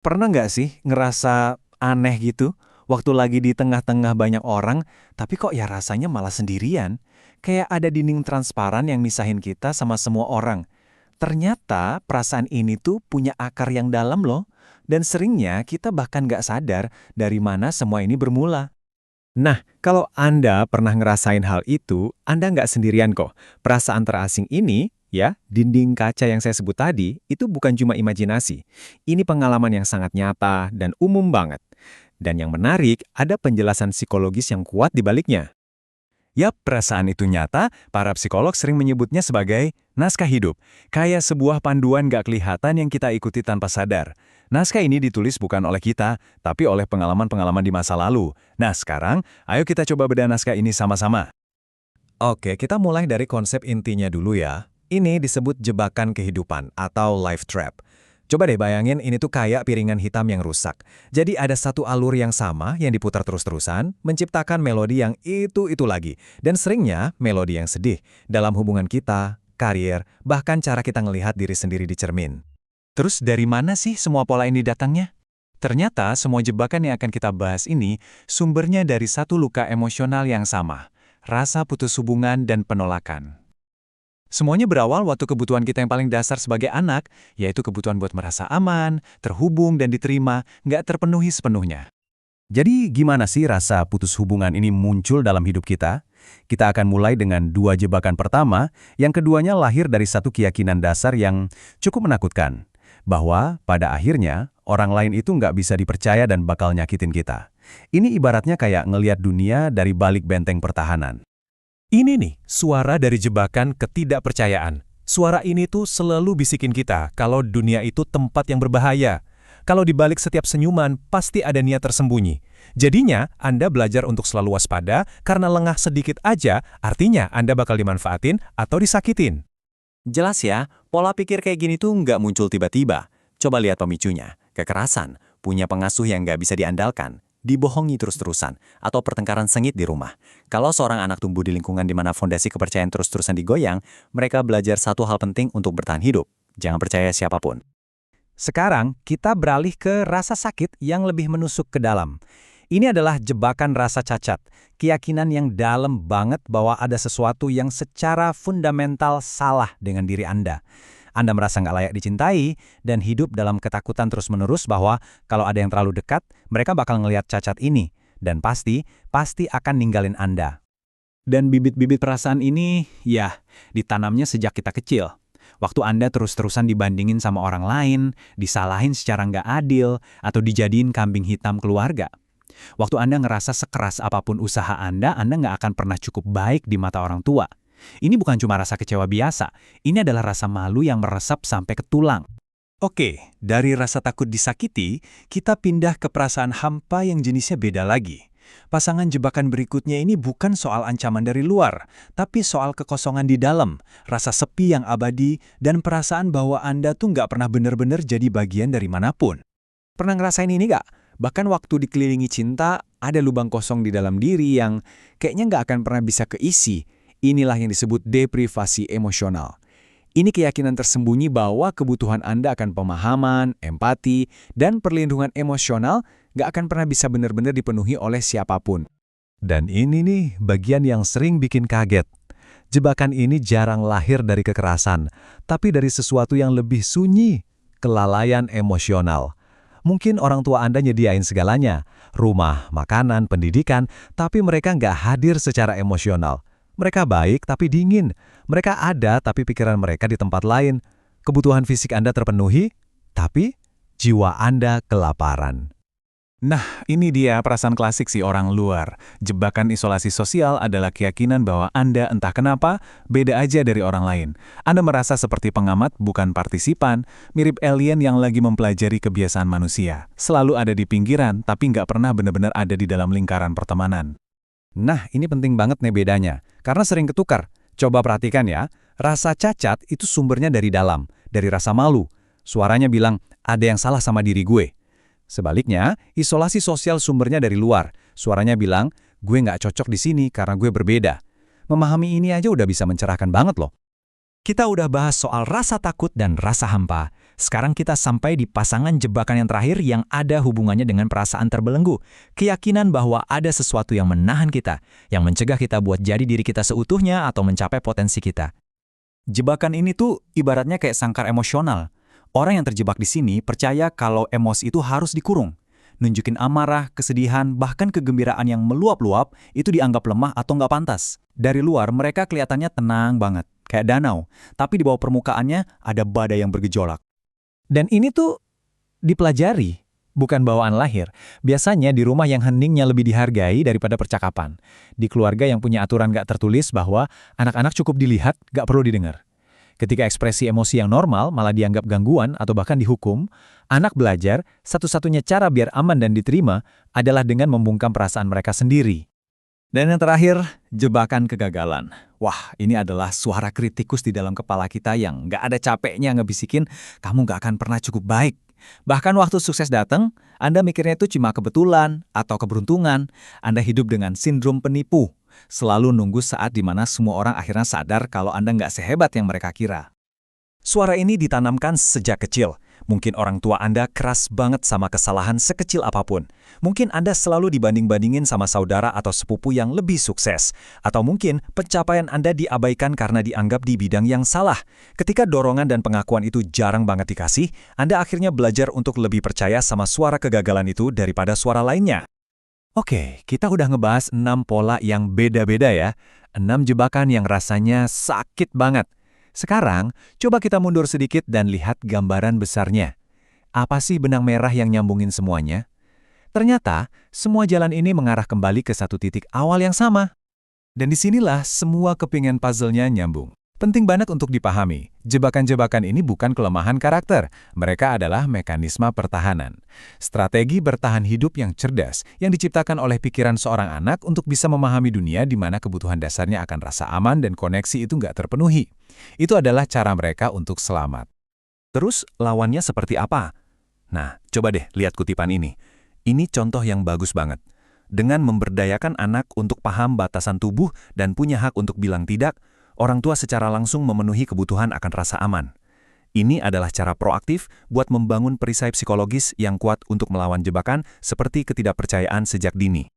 Pernah nggak sih ngerasa aneh gitu, waktu lagi di tengah-tengah banyak orang, tapi kok ya rasanya malah sendirian? Kayak ada dinding transparan yang misahin kita sama semua orang. Ternyata perasaan ini tuh punya akar yang dalam loh, dan seringnya kita bahkan nggak sadar dari mana semua ini bermula. Nah, kalau Anda pernah ngerasain hal itu, Anda nggak sendirian kok. Perasaan terasing ini, ya, dinding kaca yang saya sebut tadi, itu bukan cuma imajinasi. Ini pengalaman yang sangat nyata dan umum banget. Dan yang menarik, ada penjelasan psikologis yang kuat di baliknya. Yap, perasaan itu nyata, para psikolog sering menyebutnya sebagai naskah hidup. Kayak sebuah panduan gak kelihatan yang kita ikuti tanpa sadar. Naskah ini ditulis bukan oleh kita, tapi oleh pengalaman-pengalaman di masa lalu. Nah sekarang, ayo kita coba bedah naskah ini sama-sama. Oke, kita mulai dari konsep intinya dulu ya. Ini disebut jebakan kehidupan atau life trap. Coba deh bayangin ini tuh kayak piringan hitam yang rusak. Jadi ada satu alur yang sama yang diputar terus-terusan, menciptakan melodi yang itu lagi. Dan seringnya melodi yang sedih dalam hubungan kita, karier, bahkan cara kita ngelihat diri sendiri di cermin. Terus dari mana sih semua pola ini datangnya? Ternyata semua jebakan yang akan kita bahas ini sumbernya dari satu luka emosional yang sama, rasa putus hubungan dan penolakan. Semuanya berawal waktu kebutuhan kita yang paling dasar sebagai anak, yaitu kebutuhan buat merasa aman, terhubung, dan diterima, nggak terpenuhi sepenuhnya. Jadi gimana sih rasa putus hubungan ini muncul dalam hidup kita? Kita akan mulai dengan dua jebakan pertama, yang keduanya lahir dari satu keyakinan dasar yang cukup menakutkan. Bahwa pada akhirnya, orang lain itu nggak bisa dipercaya dan bakal nyakitin kita. Ini ibaratnya kayak ngelihat dunia dari balik benteng pertahanan. Ini nih, suara dari jebakan ketidakpercayaan. Suara ini tuh selalu bisikin kita kalau dunia itu tempat yang berbahaya. Kalau di balik setiap senyuman, pasti ada niat tersembunyi. Jadinya, Anda belajar untuk selalu waspada karena lengah sedikit aja, artinya Anda bakal dimanfaatin atau disakitin. Jelas ya, pola pikir kayak gini tuh nggak muncul tiba-tiba. Coba lihat pemicunya, kekerasan, punya pengasuh yang nggak bisa diandalkan, dibohongi terus-terusan, atau pertengkaran sengit di rumah. Kalau seorang anak tumbuh di lingkungan di mana fondasi kepercayaan terus-terusan digoyang, mereka belajar satu hal penting untuk bertahan hidup. Jangan percaya siapapun. Sekarang, kita beralih ke rasa sakit yang lebih menusuk ke dalam. Ini adalah jebakan rasa cacat, keyakinan yang dalam banget bahwa ada sesuatu yang secara fundamental salah dengan diri Anda. Anda merasa nggak layak dicintai, dan hidup dalam ketakutan terus-menerus bahwa kalau ada yang terlalu dekat, mereka bakal ngelihat cacat ini, dan pasti akan ninggalin Anda. Dan bibit-bibit perasaan ini, ya, ditanamnya sejak kita kecil. Waktu Anda terus-terusan dibandingin sama orang lain, disalahin secara nggak adil, atau dijadiin kambing hitam keluarga. Waktu Anda ngerasa sekeras apapun usaha Anda nggak akan pernah cukup baik di mata orang tua. Ini bukan cuma rasa kecewa biasa, ini adalah rasa malu yang meresap sampai ke tulang. Oke, dari rasa takut disakiti, kita pindah ke perasaan hampa yang jenisnya beda lagi. Pasangan jebakan berikutnya ini bukan soal ancaman dari luar, tapi soal kekosongan di dalam, rasa sepi yang abadi, dan perasaan bahwa Anda tuh nggak pernah benar-benar jadi bagian dari manapun. Pernah ngerasain ini nggak? Bahkan waktu dikelilingi cinta, ada lubang kosong di dalam diri yang kayaknya nggak akan pernah bisa keisi. Inilah yang disebut deprivasi emosional. Ini keyakinan tersembunyi bahwa kebutuhan Anda akan pemahaman, empati, dan perlindungan emosional nggak akan pernah bisa benar-benar dipenuhi oleh siapapun. Dan ini nih bagian yang sering bikin kaget. Jebakan ini jarang lahir dari kekerasan, tapi dari sesuatu yang lebih sunyi, kelalaian emosional. Mungkin orang tua Anda nyediain segalanya, rumah, makanan, pendidikan, tapi mereka nggak hadir secara emosional. Mereka baik tapi dingin. Mereka ada tapi pikiran mereka di tempat lain. Kebutuhan fisik Anda terpenuhi, tapi jiwa Anda kelaparan. Nah, ini dia perasaan klasik si orang luar. Jebakan isolasi sosial adalah keyakinan bahwa Anda entah kenapa beda aja dari orang lain. Anda merasa seperti pengamat bukan partisipan, mirip alien yang lagi mempelajari kebiasaan manusia. Selalu ada di pinggiran tapi nggak pernah benar-benar ada di dalam lingkaran pertemanan. Nah, ini penting banget nih bedanya, karena sering ketukar. Coba perhatikan ya, rasa cacat itu sumbernya dari dalam, dari rasa malu. Suaranya bilang, ada yang salah sama diri gue. Sebaliknya, isolasi sosial sumbernya dari luar. Suaranya bilang, gue nggak cocok di sini karena gue berbeda. Memahami ini aja udah bisa mencerahkan banget loh. Kita udah bahas soal rasa takut dan rasa hampa. Sekarang kita sampai di pasangan jebakan yang terakhir yang ada hubungannya dengan perasaan terbelenggu. Keyakinan bahwa ada sesuatu yang menahan kita, yang mencegah kita buat jadi diri kita seutuhnya atau mencapai potensi kita. Jebakan ini tuh ibaratnya kayak sangkar emosional. Orang yang terjebak di sini percaya kalau emosi itu harus dikurung. Nunjukin amarah, kesedihan, bahkan kegembiraan yang meluap-luap itu dianggap lemah atau nggak pantas. Dari luar mereka kelihatannya tenang banget, kayak danau. Tapi di bawah permukaannya ada badai yang bergejolak. Dan ini tuh dipelajari, bukan bawaan lahir. Biasanya di rumah yang heningnya lebih dihargai daripada percakapan. Di keluarga yang punya aturan gak tertulis bahwa anak-anak cukup dilihat, gak perlu didengar. Ketika ekspresi emosi yang normal malah dianggap gangguan atau bahkan dihukum, anak belajar satu-satunya cara biar aman dan diterima adalah dengan membungkam perasaan mereka sendiri. Dan yang terakhir, jebakan kegagalan. Wah, ini adalah suara kritikus di dalam kepala kita yang nggak ada capeknya ngebisikin, kamu nggak akan pernah cukup baik. Bahkan waktu sukses datang, Anda mikirnya itu cuma kebetulan atau keberuntungan. Anda hidup dengan sindrom penipu. Selalu nunggu saat di mana semua orang akhirnya sadar kalau Anda nggak sehebat yang mereka kira. Suara ini ditanamkan sejak kecil. Mungkin orang tua Anda keras banget sama kesalahan sekecil apapun. Mungkin Anda selalu dibanding-bandingin sama saudara atau sepupu yang lebih sukses. Atau mungkin pencapaian Anda diabaikan karena dianggap di bidang yang salah. Ketika dorongan dan pengakuan itu jarang banget dikasih, Anda akhirnya belajar untuk lebih percaya sama suara kegagalan itu daripada suara lainnya. Oke, kita udah ngebahas 6 pola yang beda-beda ya. 6 jebakan yang rasanya sakit banget. Sekarang, coba kita mundur sedikit dan lihat gambaran besarnya. Apa sih benang merah yang nyambungin semuanya? Ternyata, semua jalan ini mengarah kembali ke satu titik awal yang sama. Dan disinilah semua kepingan puzzle-nya nyambung. Penting banget untuk dipahami, jebakan-jebakan ini bukan kelemahan karakter. Mereka adalah mekanisme pertahanan. Strategi bertahan hidup yang cerdas yang diciptakan oleh pikiran seorang anak untuk bisa memahami dunia di mana kebutuhan dasarnya akan rasa aman dan koneksi itu nggak terpenuhi. Itu adalah cara mereka untuk selamat. Terus lawannya seperti apa? Nah, coba deh lihat kutipan ini. Ini contoh yang bagus banget. Dengan memberdayakan anak untuk paham batasan tubuh dan punya hak untuk bilang tidak, orang tua secara langsung memenuhi kebutuhan akan rasa aman. Ini adalah cara proaktif buat membangun perisai psikologis yang kuat untuk melawan jebakan seperti ketidakpercayaan sejak dini.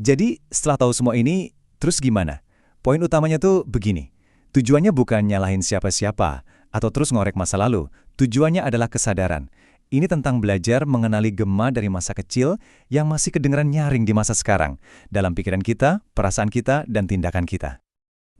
Jadi, setelah tahu semua ini, terus gimana? Poin utamanya tuh begini. Tujuannya bukan nyalahin siapa-siapa atau terus ngorek masa lalu. Tujuannya adalah kesadaran. Ini tentang belajar mengenali gema dari masa kecil yang masih kedengeran nyaring di masa sekarang, dalam pikiran kita, perasaan kita, dan tindakan kita.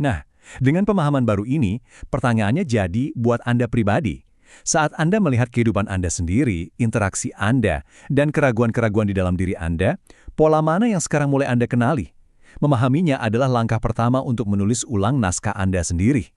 Nah, dengan pemahaman baru ini, pertanyaannya jadi buat Anda pribadi. Saat Anda melihat kehidupan Anda sendiri, interaksi Anda, dan keraguan-keraguan di dalam diri Anda, pola mana yang sekarang mulai Anda kenali? Memahaminya adalah langkah pertama untuk menulis ulang naskah Anda sendiri.